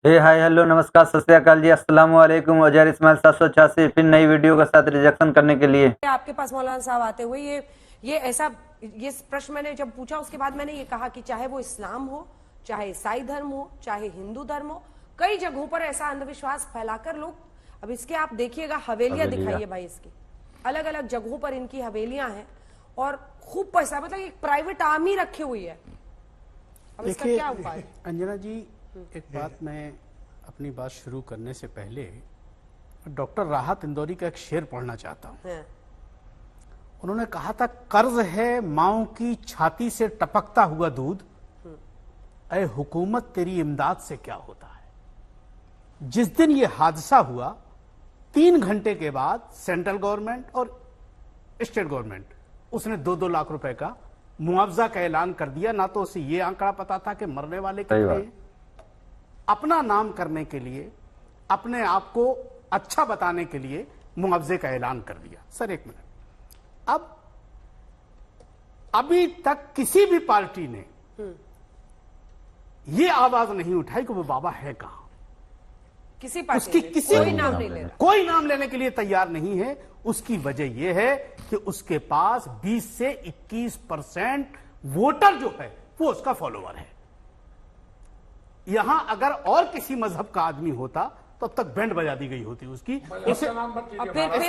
Hi hello नमस्कार सत श्री अकाल जी, अस्सलाम वालेकुम। अजहर इस्माइल 786 फिर नई वीडियो के साथ रिजेक्शन करने के लिए आपके पास मौलाना साहब आते हुए ये प्रश्न मैंने जब पूछा, उसके बाद मैंने ये कहा कि चाहे वो इस्लाम हो, चाहे ईसाई धर्म हो, चाहे हिंदू धर्म हो, कई जगहों पर ऐसा अंधविश्वास फैलाकर लोग, अब इसके आप देखिएगा हवेलियां दिखाइए भाई, इसकी अलग अलग जगहों पर इनकी हवेलियां हैं और खूब पैसा, मतलब एक प्राइवेट आर्मी रखी हुई है। अब इसका क्या उपाय? अंजना जी, एक बात मैं अपनी बात शुरू करने से पहले डॉक्टर राहत इंदौरी का एक शेर पढ़ना चाहता हूं। उन्होंने कहा था, कर्ज है माओ की छाती से टपकता हुआ दूध, ऐ हुकूमत तेरी इमदाद से क्या होता है। जिस दिन ये हादसा हुआ 3 घंटे के बाद सेंट्रल गवर्नमेंट और स्टेट गवर्नमेंट उसने 2-2 लाख रुपए का मुआवजा का ऐलान कर दिया। ना तो उसे ये आंकड़ा पता था कि मरने वाले कितने हैं, अपना नाम करने के लिए, अपने आप को अच्छा बताने के लिए मुआवजे का ऐलान कर दिया। सर एक मिनट, अब अभी तक किसी भी पार्टी ने ये आवाज नहीं उठाई कि वो बाबा है कहां। किसी पार्टी उसकी किसी कोई नाम नहीं ले रहा, कोई नाम लेने के लिए तैयार नहीं है। उसकी वजह यह है कि उसके पास 20 से 21% वोटर जो है वो उसका फॉलोवर है। यहां अगर और किसी मजहब का आदमी होता तो अब तक बैंड बजा दी गई होती उसकी। उसे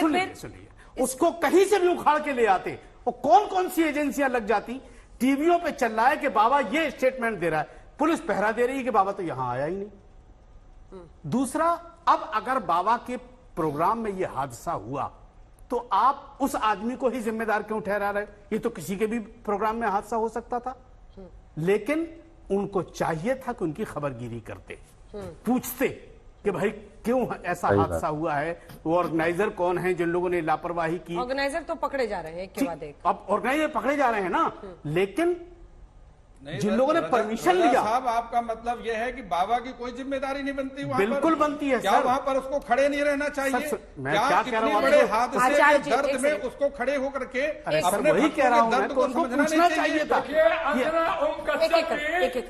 सुनिए, उसको कहीं से भी उखाड़ के ले आते और कौन कौन सी एजेंसियां लग जाती। टीवियों पे चल रहा है कि बाबा ये स्टेटमेंट दे रहा है, पुलिस पहरा दे रही है कि बाबा तो यहां आया ही नहीं। दूसरा, अब अगर बाबा के प्रोग्राम में यह हादसा हुआ तो आप उस आदमी को ही जिम्मेदार क्यों ठहरा रहे? ये तो किसी के भी प्रोग्राम में हादसा हो सकता था। लेकिन उनको चाहिए था कि उनकी खबरगिरी करते, पूछते कि भाई क्यों ऐसा हादसा हुआ है, वो ऑर्गेनाइजर कौन है जिन लोगों ने लापरवाही की। ऑर्गेनाइजर तो पकड़े जा रहे हैं एक के बाद एक। अब ऑर्गेनाइजर पकड़े जा रहे हैं ना, लेकिन जिन लोगों ने परमिशन लिया। साहब, आपका मतलब यह है कि बाबा की कोई जिम्मेदारी नहीं बनती वहां बिल्कुल पर? बनती है। क्या सर, वहां पर उसको खड़े नहीं रहना चाहिए? मैं क्या कह रहा हूं, बड़े हादसे के दर्द दर्द में उसको खड़े होकर के अपने वही कह रहा हूं, मैं तो उनको पूछना चाहिए था।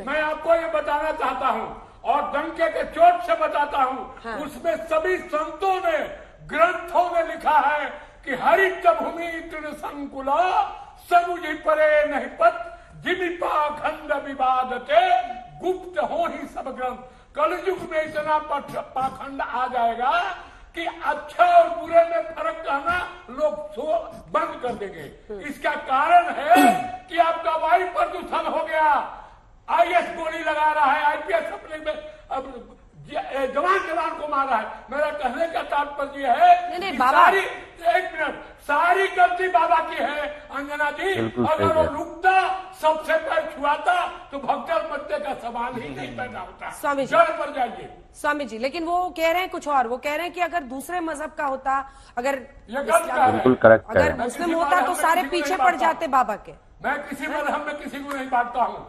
मैं आपको ये बताना चाहता हूँ और डंके के चोट से बताता हूँ, उसमें सभी संतों ने ग्रंथों में लिखा है कि हरित भूमि तृण संकुला समुझी परे नहीं पत जिमि पाखंड विवाद के गुप्त हो ही सब ग्रंथ। कलयुग में इतना पाखंड आ जाएगा कि अच्छा और बुरे में फर्क कहना लोग बंद कर देंगे। इसका कारण है कि आपका वायु प्रदूषण हो गया। आईएएस गोली लगा रहा है, आईपीएस अपने में जवान को मारा है। मेरा कहने का तात्पर्य है नहीं, कि बाबा, एक मिनट, सारी गलती बाबा की है। अंजना जी, अगर वो रुकता, सबसे पैर छुआता तो भगदड़ मचने का सवाल ही नहीं पैदा होता। स्वामी जी, जड़ पर जाइए स्वामी जी, लेकिन वो कह रहे हैं कुछ और। वो कह रहे हैं कि अगर दूसरे मजहब का होता, अगर अगर मुस्लिम होता तो सारे पीछे पड़ जाते बाबा के। मैं किसी मजहब में किसी को नहीं बांटता हूँ।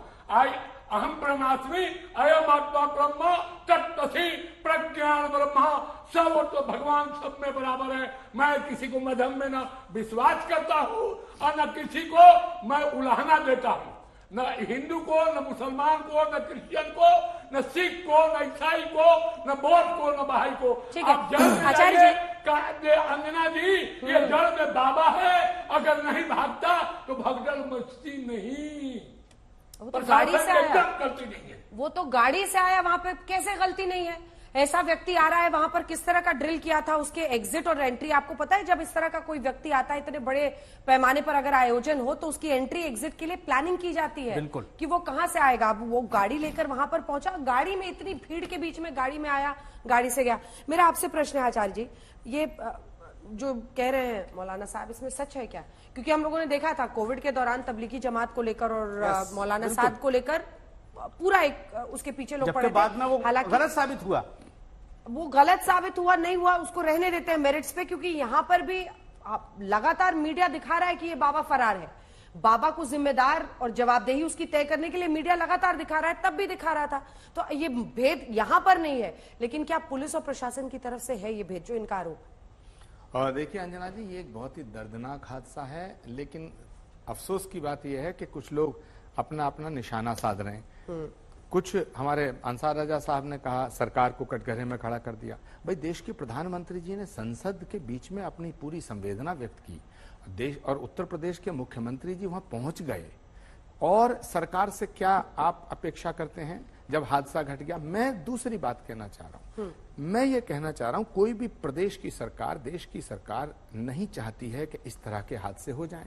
अहम ब्रह्मास्मि अयम आत्मा ब्रह्म तत्तसी प्रज्ञान ब्रह्म। सब तो भगवान सब में बराबर है। मैं किसी को मजहब में न विश्वास करता हूँ और न किसी को मैं उलाहना देता हूँ, न हिंदू को, न मुसलमान को, न क्रिश्चियन को, न सिख को, न ईसाई को, न बौद्ध को, न बहाई को। आप आचार्य जी, अंजना जी, ये जड़ में बाबा है। अगर नहीं भागता तो भगदड़ मचती नहीं। वो तो गाड़ी से आया, गलती नहीं है। वो तो गाड़ी से आया, वहां पे कैसे गलती नहीं है? ऐसा व्यक्ति आ रहा है, वहां पर किस तरह का ड्रिल किया था, उसके एग्जिट और एंट्री आपको पता है? जब इस तरह का कोई व्यक्ति आता है, इतने बड़े पैमाने पर अगर आयोजन हो तो उसकी एंट्री एग्जिट के लिए प्लानिंग की जाती है कि वो कहां से आएगा। अब वो गाड़ी लेकर वहां पर पहुंचा, गाड़ी में इतनी भीड़ के बीच में गाड़ी में आया, गाड़ी से गया। मेरा आपसे प्रश्न है आचार्य जी, ये जो कह रहे हैं मौलाना साहब, इसमें सच है क्या? क्योंकि हम लोगों ने देखा था कोविड के दौरान तबलीगी जमात को लेकर और मौलाना साहब को लेकर पूरा एक उसके पीछे लोग पड़े थे। बाद में वो गलत साबित हुआ। वो गलत साबित हुआ नहीं हुआ उसको रहने देते हैं मेरिट्स पे, क्योंकि यहाँ पर भी लगातार मीडिया दिखा रहा है कि ये बाबा फरार है। बाबा को जिम्मेदार और जवाबदेही उसकी तय करने के लिए मीडिया लगातार दिखा रहा है, तब भी दिखा रहा था। तो ये भेद यहाँ पर नहीं है, लेकिन क्या पुलिस और प्रशासन की तरफ से है ये भेद जो इनका आरोप? और देखिए अंजना जी, ये एक बहुत ही दर्दनाक हादसा है, लेकिन अफसोस की बात यह है कि कुछ लोग अपना अपना निशाना साध रहे हैं। कुछ हमारे अंसार रजा साहब ने कहा सरकार को कटघरे में खड़ा कर दिया। भाई देश के प्रधानमंत्री जी ने संसद के बीच में अपनी पूरी संवेदना व्यक्त की। देश और उत्तर प्रदेश के मुख्यमंत्री जी वहां पहुंच गए और सरकार से क्या आप अपेक्षा करते हैं जब हादसा घट गया। मैं दूसरी बात कहना चाह रहा हूं, मैं ये कहना चाह रहा हूं कोई भी प्रदेश की सरकार, देश की सरकार नहीं चाहती है कि इस तरह के हादसे हो जाएं।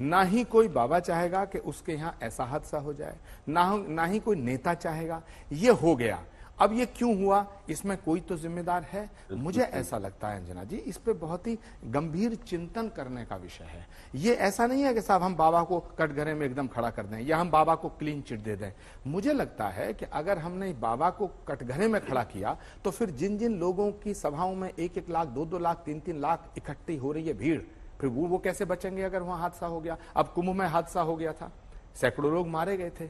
ना ही कोई बाबा चाहेगा कि उसके यहाँ ऐसा हादसा हो जाए, ना ही कोई नेता चाहेगा। ये हो गया, अब ये क्यों हुआ, इसमें कोई तो जिम्मेदार है। मुझे ऐसा लगता है अंजना जी, इस पे बहुत ही गंभीर चिंतन करने का विषय है। ये ऐसा नहीं है कि साहब हम बाबा को कटघरे में एकदम खड़ा कर दें या हम बाबा को क्लीन चिट दे दें। मुझे लगता है कि अगर हमने बाबा को कटघरे में खड़ा किया तो फिर जिन जिन लोगों की सभाओं में 1-1 लाख, 2-2 लाख, 3-3 लाख इकट्ठी हो रही है भीड़, फिर वो कैसे बचेंगे अगर वहां हादसा हो गया। अब कुंभ में हादसा हो गया था, सैकड़ों लोग मारे गए थे,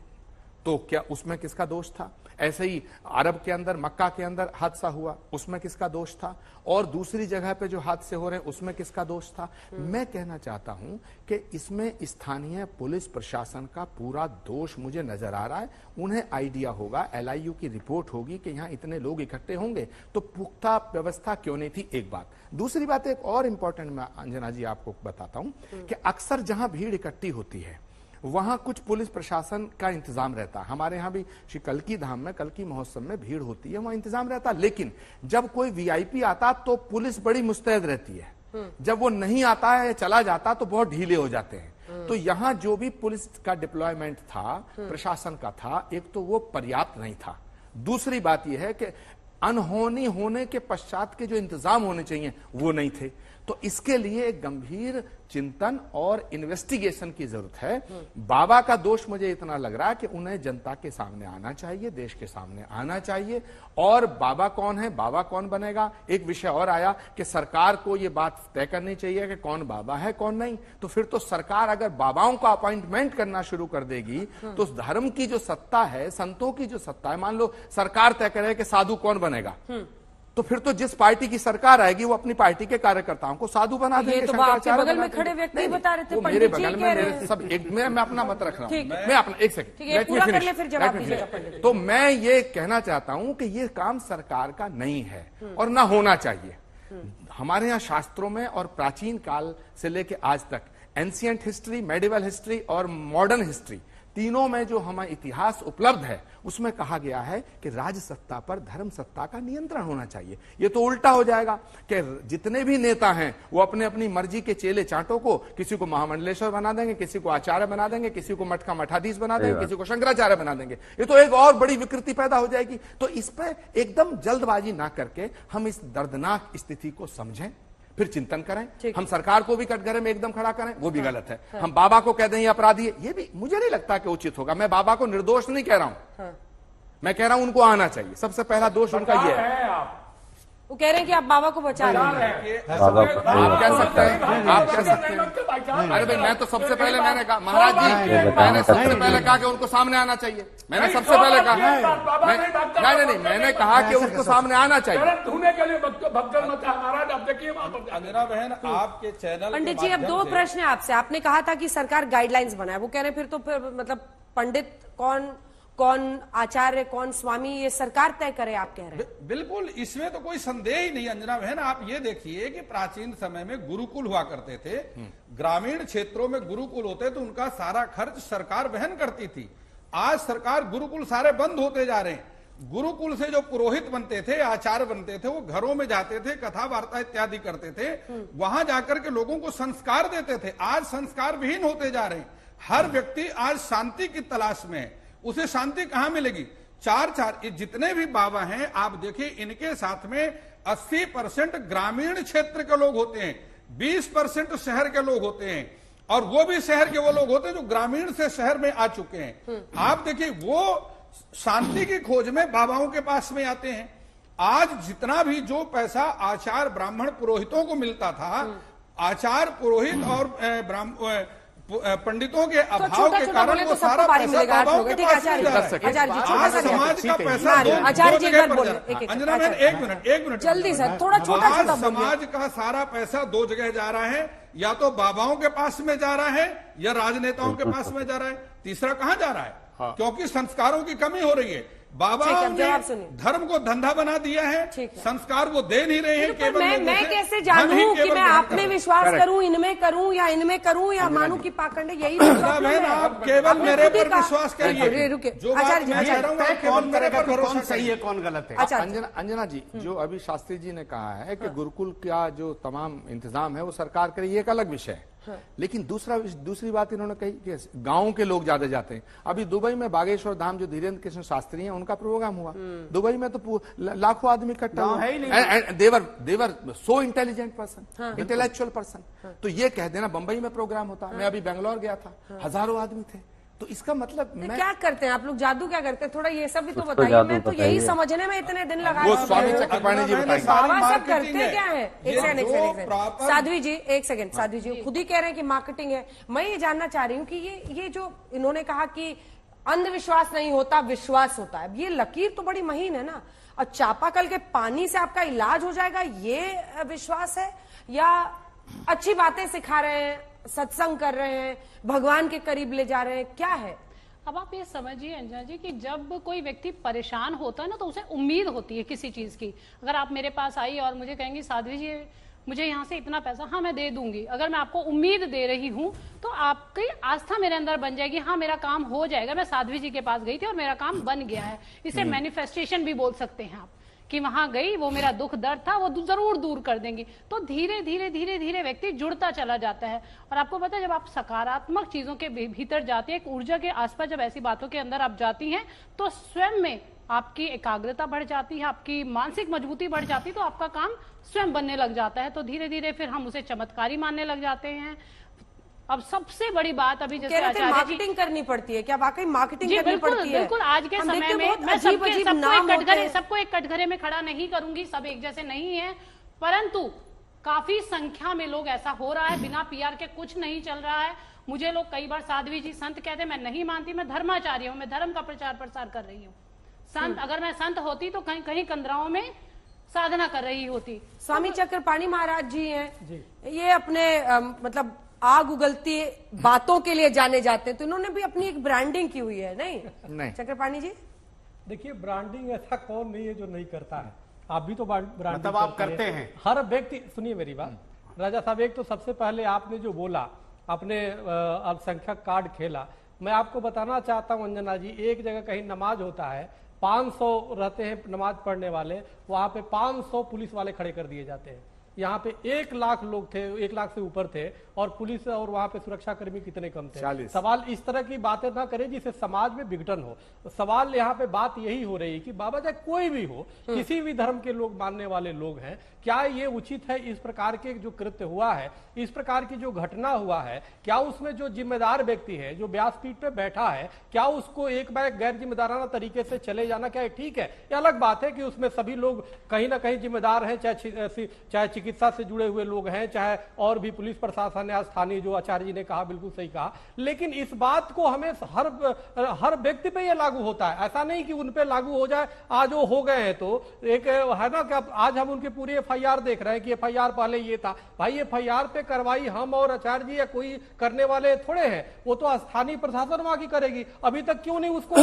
तो क्या उसमें किसका दोष था। ऐसे ही अरब के अंदर, मक्का के अंदर हादसा हुआ, उसमें किसका दोष था। और दूसरी जगह पे जो हादसे हो रहे हैं उसमें किसका दोष था। मैं कहना चाहता हूं कि इसमें स्थानीय पुलिस प्रशासन का पूरा दोष मुझे नजर आ रहा है। उन्हें आइडिया होगा, LIU की रिपोर्ट होगी कि यहां इतने लोग इकट्ठे होंगे तो पुख्ता व्यवस्था क्यों नहीं थी, एक बात। दूसरी बात एक और इंपॉर्टेंट मैं अंजना जी आपको बताता हूं कि अक्सर जहां भीड़ इकट्ठी होती है वहां कुछ पुलिस प्रशासन का इंतजाम रहता है। हमारे यहाँ भी श्री कल्की धाम में, कल्की महोत्सव में भीड़ होती है, वहां इंतजाम रहता है। लेकिन जब कोई VIP आता तो पुलिस बड़ी मुस्तैद रहती है, जब वो नहीं आता है या चला जाता तो बहुत ढीले हो जाते हैं। तो यहाँ जो भी पुलिस का डिप्लॉयमेंट था, प्रशासन का था, एक तो वो पर्याप्त नहीं था। दूसरी बात यह है कि अनहोनी होने के पश्चात के जो इंतजाम होने चाहिए वो नहीं थे। तो इसके लिए एक गंभीर चिंतन और इन्वेस्टिगेशन की जरूरत है। बाबा का दोष मुझे इतना लग रहा है कि उन्हें जनता के सामने आना चाहिए, देश के सामने आना चाहिए। और बाबा कौन है, बाबा कौन बनेगा, एक विषय और आया कि सरकार को यह बात तय करनी चाहिए कि कौन बाबा है कौन नहीं। तो फिर तो सरकार अगर बाबाओं का अपॉइंटमेंट करना शुरू कर देगी तो धर्म की जो सत्ता है, संतों की जो सत्ता है, मान लो सरकार तय करे कि साधु कौन बनेगा, तो फिर तो जिस पार्टी की सरकार आएगी वो अपनी पार्टी के कार्यकर्ताओं को साधु बना देंगे। ये तो आपके बगल में खड़े व्यक्ति बता रहे थे, मेरे बगल में मेरे सब एक, मैं अपना मत रख रहा हूं, मैं अपना एक सेकंड। तो मैं ये कहना चाहता हूं कि ये काम सरकार का नहीं है और ना होना चाहिए। हमारे यहाँ शास्त्रों में और प्राचीन काल से लेके आज तक एंशिएंट हिस्ट्री, मेडिवल हिस्ट्री और मॉडर्न हिस्ट्री, तीनों में जो हमारा इतिहास उपलब्ध है उसमें कहा गया है कि राज सत्ता पर धर्म सत्ता का नियंत्रण होना चाहिए। ये तो उल्टा हो जाएगा कि जितने भी नेता हैं वो अपने अपनी मर्जी के चेले चाटों को, किसी को महामंडलेश्वर बना देंगे, किसी को आचार्य बना देंगे, किसी को मठ का मठाधीश बना देंगे, किसी को शंकराचार्य बना देंगे। ये तो एक और बड़ी विकृति पैदा हो जाएगी। तो इस पर एकदम जल्दबाजी ना करके हम इस दर्दनाक स्थिति को समझें, फिर चिंतन करें। हम सरकार को भी कटघरे में एकदम खड़ा करें, वो भी गलत है। हम बाबा को कह दें ये अपराधी है, ये भी मुझे नहीं लगता कि उचित होगा। मैं बाबा को निर्दोष नहीं कह रहा हूं, मैं कह रहा हूं उनको आना चाहिए। सबसे पहला दोष उनका ये है। वो कह रहे हैं कि आप बाबा को बचा रहे हैं। आप कह सकते हैं, आप कह सकते हैं। अरे भाई मैं तो सबसे पहले मैंने कहा महाराज जी, मैंने सबसे पहले कहा कि उनको सामने आना चाहिए। मैंने सबसे पहले कहा नहीं, मैंने कहा कि उनको सामने आना चाहिए। धोने के लिए भगदड़ मचा महाराज। आप देखिए अंजना बहन, आपके चैनल पंडित जी अब 2 प्रश्न है आपसे। आपने कहा था कि सरकार गाइडलाइंस बनाए, वो कह रहे फिर तो फिर मतलब पंडित कौन आचार्य, कौन स्वामी, ये सरकार तय करे, आप कह रहे हैं। बिल्कुल, इसमें तो कोई संदेह ही नहीं। अंजना बहन, आप ये देखिए कि प्राचीन समय में गुरुकुल हुआ करते थे। ग्रामीण क्षेत्रों में गुरुकुल होते तो उनका सारा खर्च सरकार वहन करती थी। आज सरकार गुरुकुल सारे बंद होते जा रहे हैं। गुरुकुल से जो पुरोहित बनते थे, आचार्य बनते थे, वो घरों में जाते थे, कथा वार्ता इत्यादि करते थे, वहां जाकर के लोगों को संस्कार देते थे। आज संस्कार विहीन होते जा रहे हैं। हर व्यक्ति आज शांति की तलाश में है। उसे शांति कहां मिलेगी। चार जितने भी बाबा हैं आप देखिए, इनके साथ में 80% ग्रामीण क्षेत्र के लोग होते हैं, 20% शहर के लोग होते हैं, और वो भी शहर के वो लोग होते हैं जो ग्रामीण से शहर में आ चुके हैं। आप देखिए, वो शांति की खोज में बाबाओं के पास में आते हैं। आज जितना भी जो पैसा आचार्य ब्राह्मण पुरोहितों को मिलता था, आचार्य पुरोहित और पंडितों के अभाव के कारण वो सारा पैसा बाबाओं के पास में जा रहा है। आज समाज का पैसा अंजना बहन, एक मिनट जल्दी सर, थोड़ा छोटा छोटा। समाज का सारा पैसा 2 जगह जा रहा है, या तो बाबाओं के पास में जा रहा है या राजनेताओं के पास में जा रहा है। तीसरा कहां जा रहा है? क्योंकि संस्कारों की कमी हो रही है। बाबा ठीक है, ने जवाब सुनिए। धर्म को धंधा बना दिया है, ठीक है। संस्कार वो दे नहीं रहे हैं। केवल मैं कैसे जानूं कि मैं आप में विश्वास करूं, इनमें करूं या इनमें करूं या मानू की पाखंड है? यही बहन, आप केवल मेरे पर विश्वास करिए। रुके जो बात मैं कह रहा हूं, आप केवल मेरे पर कौन भरोसा सही है करिए। कौन गलत है। अच्छा, अंजना जी, जो अभी शास्त्री जी ने कहा है कि गुरुकुल का जो तमाम इंतजाम है वो सरकार करे, ये एक अलग विषय है। लेकिन दूसरी बात इन्होंने कही कि गांव के लोग ज्यादा जाते हैं। अभी दुबई में बागेश्वर धाम जो धीरेन्द्र कृष्ण शास्त्री हैं, उनका प्रोग्राम हुआ। दुबई में तो लाखों आदमी इकट्ठा हुआ है ही नहीं। They were so intelligent person, intellectual person. तो ये कह देना बंबई में प्रोग्राम होता। मैं अभी बेंगलोर गया था, हजारों आदमी थे। तो इसका मतलब मैं क्या करते हैं आप लोग? जादू क्या करते हैं? थोड़ा ये सब भी तो बताइए। मैं तो यही समझने में इतने दिन लगा। वो स्वामी चक्रपाणी जी बताएंगे। बाबा सब करते क्या है? एक सेकंड साध्वी जी, एक सेकंड साध्वी जी, खुद ही कह रहे हैं कि मार्केटिंग है। मैं ये जानना चाह रही हूँ कि ये जो इन्होंने कहा कि अंधविश्वास नहीं होता, विश्वास होता है, ये लकीर तो बड़ी महीन है ना। और चापाकल के पानी से आपका इलाज हो जाएगा, ये विश्वास है? या अच्छी बातें सिखा रहे हैं, सत्संग कर रहे हैं, भगवान के करीब ले जा रहे हैं, क्या है? अब आप ये समझिए अंजना जी कि जब कोई व्यक्ति परेशान होता है ना, तो उसे उम्मीद होती है किसी चीज की। अगर आप मेरे पास आई और मुझे कहेंगी साध्वी जी मुझे यहाँ से इतना पैसा, हाँ मैं दे दूंगी। अगर मैं आपको उम्मीद दे रही हूँ तो आपकी आस्था मेरे अंदर बन जाएगी, हाँ मेरा काम हो जाएगा। मैं साध्वी जी के पास गई थी और मेरा काम बन गया है। इसे मैनिफेस्टेशन भी बोल सकते हैं आप, कि वहां गई, वो मेरा दुख दर्द था वो जरूर दूर कर देंगी। तो धीरे धीरे धीरे धीरे व्यक्ति जुड़ता चला जाता है। और आपको पता है, जब आप सकारात्मक चीजों के भीतर जाती है, एक ऊर्जा के आसपास जब ऐसी बातों के अंदर आप जाती हैं, तो स्वयं में आपकी एकाग्रता बढ़ जाती है, आपकी मानसिक मजबूती बढ़ जाती है, तो आपका काम स्वयं बनने लग जाता है। तो धीरे धीरे फिर हम उसे चमत्कारी मानने लग जाते हैं। अब सबसे बड़ी बात अभी जैसे मार्केटिंग करनी पड़ती है क्या? वाकई मार्केटिंग करनी पड़ती है? बिल्कुल। आज के समय में मैं सबको एक कटघरे में खड़ा नहीं करूंगी, सब एक जैसे नहीं है, परंतु काफी संख्या में लोग ऐसा हो रहा है, बिना पीआर के कुछ नहीं चल रहा है। मुझे लोग कई बार साध्वी जी संत कहते हैं, मैं नहीं मानती, मैं धर्माचार्य हूँ, मैं धर्म का प्रचार प्रसार कर रही हूँ। संत, अगर मैं संत होती तो कहीं कहीं कंदराओं में साधना कर रही होती। स्वामी चक्रपाणी महाराज जी हैं, ये अपने मतलब आग उगलती बातों के लिए जाने जाते हैं, तो इन्होंने भी अपनी एक ब्रांडिंग की हुई है, नहीं चक्रपाणी जी? देखिए, ब्रांडिंग ऐसा कौन नहीं है जो नहीं करता है। आप भी तो ब्रांडिंग मतलब आप करते हैं। हर व्यक्ति, सुनिए मेरी बात राजा साहब, एक तो सबसे पहले आपने जो बोला, आपने अल्पसंख्यक कार्ड खेला, मैं आपको बताना चाहता हूं अंजना जी, एक जगह कहीं नमाज होता है, 500 रहते हैं नमाज पढ़ने वाले, वहां पे 500 पुलिस वाले खड़े कर दिए जाते हैं। यहाँ पे 1 लाख लोग थे, 1 लाख से ऊपर थे, और पुलिस और वहां पे सुरक्षा कर्मी कितने कम थे। सवाल इस तरह की बातें ना करें जिससे समाज में विघटन हो। सवाल यहाँ पे बात यही हो रही है कि बाबा चाहे कोई भी हो, किसी भी धर्म के लोग मानने वाले लोग हैं, क्या ये उचित है इस प्रकार के जो कृत्य हुआ है, इस प्रकार की जो घटना हुआ है, क्या उसमें जो जिम्मेदार व्यक्ति है, जो व्यासपीठ पे बैठा है, क्या उसको एक बार गैर जिम्मेदाराना तरीके से चले जाना क्या ठीक है? ये अलग बात है कि उसमें सभी लोग कहीं ना कहीं जिम्मेदार हैं, चाहे चिकित्सा से जुड़े हुए लोग हैं, चाहे और भी पुलिस प्रशासन या स्थानीय, जो आचार्य जी ने कहा बिल्कुल सही कहा। लेकिन इस बात को हमें हर व्यक्ति पे ये लागू होता है, ऐसा नहीं कि उन पे लागू हो जाए। आज वो हो गए हैं तो एक है ना, क्या आज हम उनकी पूरी एफआईआर देख रहे हैं कि एफआईआर पहले ये था। भाई एफआईआर पे कार्रवाई हम और आचार्य जी या कोई करने वाले थोड़े हैं, वो तो स्थानीय प्रशासन वहां की करेगी। अभी तक क्यों नहीं उसको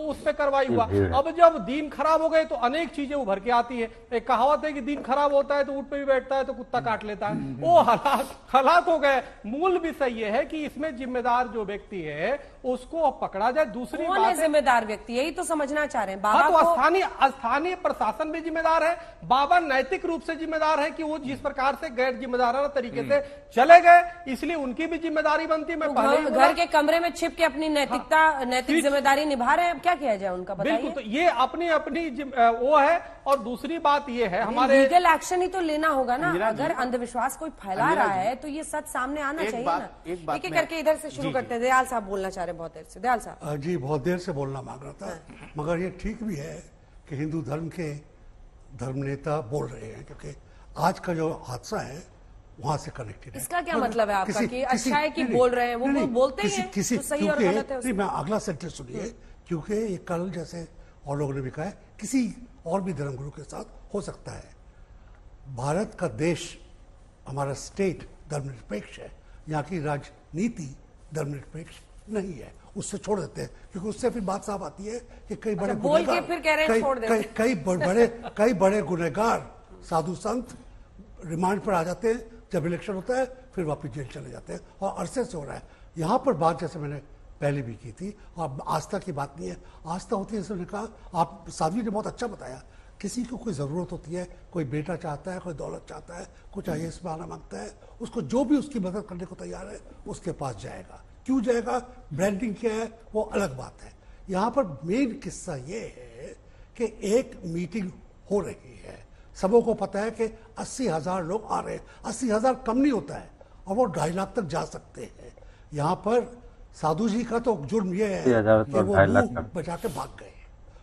उस पे कार्रवाई हुआ? अब जब दिन खराब हो गए तो अनेक चीजें उभर के आती है। एक कहावत है कि दिन खराब होता है तो ऊँट पे भी बैठता है तो कुत्ता काट लेता है। वो हालात हो गए। मूल विषय ये है कि इसमें जिम्मेदार जो व्यक्ति है उसको पकड़ा जाए। दूसरी कौन है जिम्मेदार व्यक्ति, यही तो समझना चाह रहे हैं। बाबा तो स्थानीय प्रशासन भी जिम्मेदार है। बाबा नैतिक रूप से जिम्मेदार है कि वो जिस प्रकार से गैर जिम्मेदाराना तरीके से चले गए, इसलिए उनकी भी जिम्मेदारी बनती है। मैं पहले घर के कमरे में छिप के अपनी नैतिक जिम्मेदारी निभा रहे हैं, अब क्या किया जाए उनका बताइए। बिल्कुल, तो ये अपनी अपनी वो है। और दूसरी बात ये है, हमारे लीगल एक्शन ही तो लेना होगा ना। अगर अंधविश्वास कोई फैला रहा है तो ये सच सामने आना चाहिए ना। एक एक करके इधर से शुरू करते हैं। दयाल साहब बोलना चाह रहे बहुत देर से। दयाल साहब जी, बहुत देर से बोलना मांग रहा था, मगर ये ठीक भी है कि हिंदू धर्म के धर्म नेता बोल रहे हैं, क्योंकि आज का जो हादसा है वहां से कनेक्टेड है। इसका क्या मतलब है आपका कि अच्छा है कि बोल रहे हैं? वो बोलते ही हैं तो सही और गलत है। मैं अगला सेंटेंस सुनिए, क्योंकि ये कल जैसे और लोगों ने भी कहा है, किसी और भी धर्मगुरु के साथ हो सकता है। भारत का देश, हमारा स्टेट धर्मनिरपेक्ष है, यहाँ की राजनीति धर्मनिरपेक्ष नहीं है, उससे छोड़ देते हैं, क्योंकि उससे फिर बात साफ आती है कि कई बड़े बोल के गुनहगार, फिर कह रहे हैं छोड़ देते हैं। कई बड़े गुनहगार साधु संत रिमांड पर आ जाते हैं, जब इलेक्शन होता है फिर वापस जेल चले जाते हैं, और अरसे से हो रहा है। यहाँ पर बात जैसे मैंने पहले भी की थी, और आस्था की बात नहीं है, आस्था होती है, जैसे मैंने कहा, आप साध्वी ने बहुत अच्छा बताया, किसी को कोई ज़रूरत होती है, कोई बेटा चाहता है, कोई दौलत चाहता है, कुछ IAS बनाना मांगता है, उसको जो भी उसकी मदद करने को तैयार है उसके पास जाएगा। क्यों जाएगा, ब्रांडिंग क्या है वो अलग बात है। यहाँ पर मेन किस्सा ये है कि एक मीटिंग हो रही है, सबों को पता है कि 80,000 लोग आ रहे हैं, 80,000 कम नहीं होता है, और वो 2.5 लाख तक जा सकते हैं। यहाँ पर साधु जी का तो जुर्म ये है कि वो मुंह बचा के भाग गए,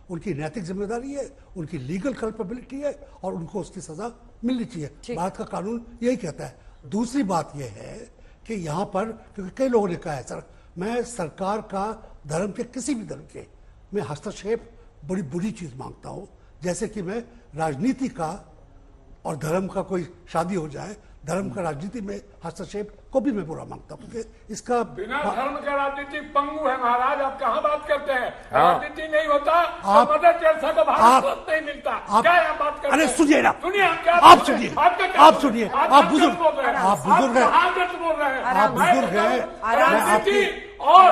उनकी नैतिक जिम्मेदारी है, उनकी लीगल कल्पेबिलिटी है, और उनको उसकी सजा मिलनी चाहिए। भारत का कानून यही कहता है। दूसरी बात यह है कि यहाँ पर, क्योंकि कई लोगों ने कहा है सर, मैं सरकार का धर्म के किसी भी धर्म के में हस्तक्षेप बड़ी बुरी चीज मांगता हूँ, जैसे कि मैं राजनीति का और धर्म का कोई शादी हो जाए, धर्म का राजनीति में हस्तक्षेप को भी मैं बुरा मांगता हूँ, क्योंकि इसका बिना धर्म का राजनीति पंगु है महाराज। आप कहाँ बात करते हैं? राजनीति नहीं होता तो मदर टेरेसा को भारत रत्न नहीं मिलता। क्या आप बात करते हैं? अरे सुनिए ना, सुनिए, आप सुनिए, आप सुनिए, आप बुजुर्ग हैं, आप बुजुर्ग हैं, आप बुजुर्ग हैं। राजनीति और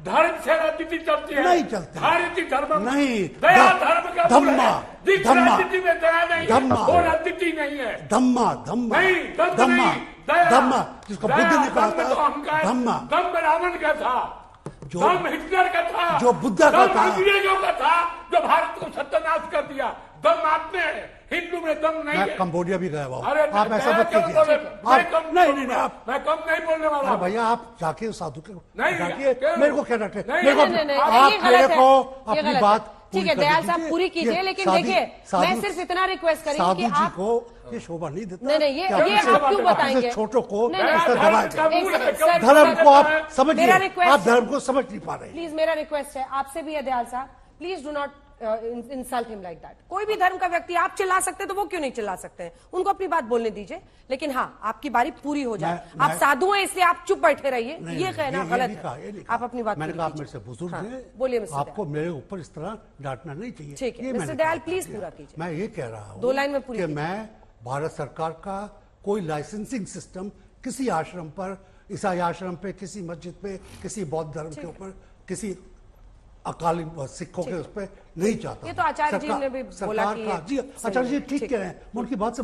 धर्म से राजनीति चलती है, नहीं चलती, धर्म नहीं, दया धर्म का धम्मा, जिस राजनीति में दया नहीं है वो राजनीति नहीं है। धम्मा, जिसको बुद्ध ने कहा था, धम्मा, दम रावण का था, दम हिटलर का था, जो बुद्धा का था, अंग्रेजों का था, जो भारत को सत्यानाश कर दिया। दम आप में है, हिंदू में दम नहीं है। मैं कंबोडिया भी गया हुआ, अरे आप ऐसा मत कीजिए। नहीं, आप, मैं कम नहीं बोलने वाला। भैया आप जाके साधु के नहीं, मेरे को क्या डांटे, नहीं, आप मेरे को अपनी बात ठीक है दयाल साहब पूरी कीजिए, लेकिन देखिए मैं सिर्फ इतना रिक्वेस्ट करूंगी कि आप को ये शोभा नहीं देता। नहीं, ये आप क्यों बताएंगे? छोटों को धर्म को आप समझिए, आप धर्म को समझ नहीं पा रहे। प्लीज मेरा रिक्वेस्ट है आपसे भी है दयाल साहब, please do not insult him like that. कोई भी धर्म का व्यक्ति, आप चिल्ला सकते तो वो क्यों नहीं चिल्ला सकते हैं? उनको अपनी बात बोलने दीजिए, लेकिन हाँ आपकी बारी पूरी हो जाए। आप साधु हैं इसलिए आप चुप बैठे रहिए, ये कहना गलत है। आप अपनी बात मैंने कहा आप मेरे से बुजुर्ग हैं, बोलिए आपको मेरे ऊपर इस तरह डांटना नहीं चाहिए। ठीक है मिस्टर दयाल प्लीज पूरा कीजिए। मैं ये कह रहा हूँ 2 लाइन में पूरी, कि मैं भारत सरकार का कोई लाइसेंसिंग सिस्टम किसी आश्रम पर, ईसाई आश्रम पे, किसी मस्जिद पे, किसी बौद्ध धर्म के ऊपर, किसी अकाली सिखों के उस पर नहीं चाहता। ये तो आचार्य जी ने भी बोला कि जी आचार्य जी ठीक कह रहे हैं, मैं उनकी बात से